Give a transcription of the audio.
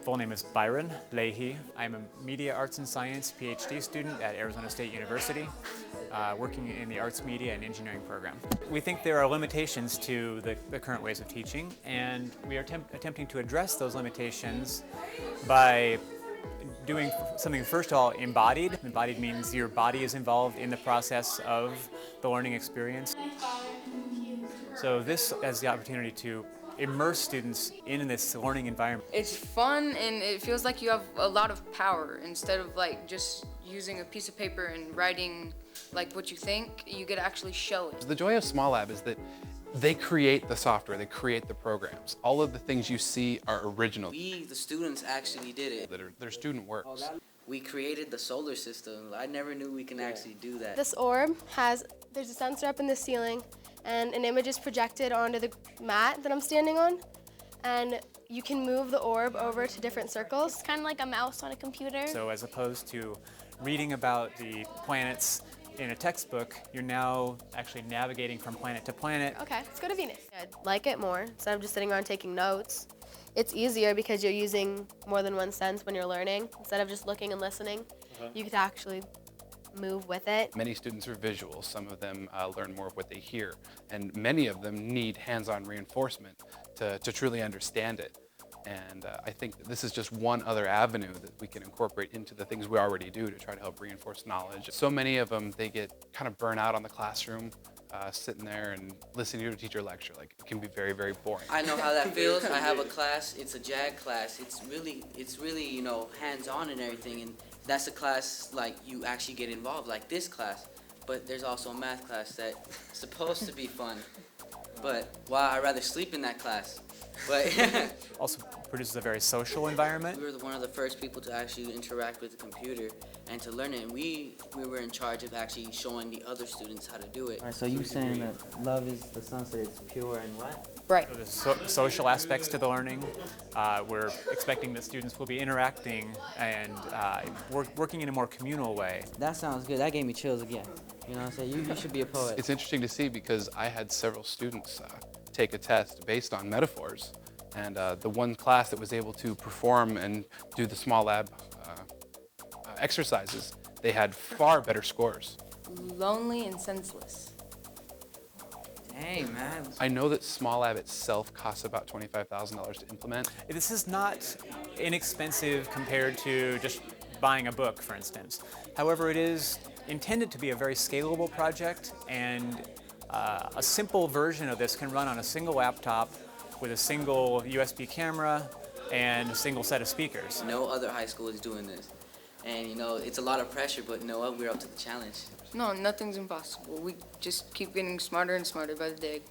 Full name is Byron Leahy. I'm a Media Arts and Science PhD student at Arizona State University, working in the Arts, Media, and Engineering program. We think there are limitations to the current ways of teaching, and we are attempting to address those limitations by doing something, first of all, embodied. Embodied means your body is involved in the process of the learning experience. So this has the opportunity to immerse students in this learning environment. It's fun and it feels like you have a lot of power instead of like just using a piece of paper and writing like what you think. You get to actually show it. The joy of Small Lab is that they create the software, they create the programs. All of the things you see are original. We, the students, actually did it. They're student works. We created the solar system. I never knew we can actually do that. This orb there's a sensor up in the ceiling, and an image is projected onto the mat that I'm standing on, and you can move the orb over to different circles. It's kind of like a mouse on a computer. So as opposed to reading about the planets in a textbook, you're now actually navigating from planet to planet. Okay, let's go to Venus. I'd like it more, instead of just sitting around taking notes. It's easier because you're using more than one sense when you're learning. Instead of just looking and listening, you get to actually move with it. Many students are visual. Some of them learn more of what they hear. And many of them need hands-on reinforcement to truly understand it. And I think that this is just one other avenue that we can incorporate into the things we already do to try to help reinforce knowledge. So many of them, they get kind of burnt out on the classroom, sitting there and listening to a teacher lecture. Like, it can be very, very boring. I know how that feels. I have a class. It's a JAG class. It's really, you know, hands-on and everything. And that's a class like you actually get involved, like this class. But there's also a math class that's supposed to be fun. But wow, I'd rather sleep in that class. But Also produces a very social environment. we were one of the first people to actually interact with the computer and to learn it. And we were in charge of actually showing the other students how to do it. All right, so you saying that love is the sunset, it's pure and what? Right. So there's social aspects to the learning. We're expecting that students will be interacting and working in a more communal way. That sounds good. That gave me chills again. You know what I'm saying? You should be a poet. It's interesting to see because I had several students take a test based on metaphors. And the one class that was able to perform and do the Small Lab exercises, they had far better scores. Lonely and senseless. Dang, man. I know that Small Lab itself costs about $25,000 to implement. This is not inexpensive compared to just buying a book, for instance. However, it is intended to be a very scalable project, and a simple version of this can run on a single laptop with a single USB camera and a single set of speakers. No other high school is doing this. And you know, it's a lot of pressure, but you know what? We're up to the challenge. No, nothing's impossible. We just keep getting smarter and smarter by the day.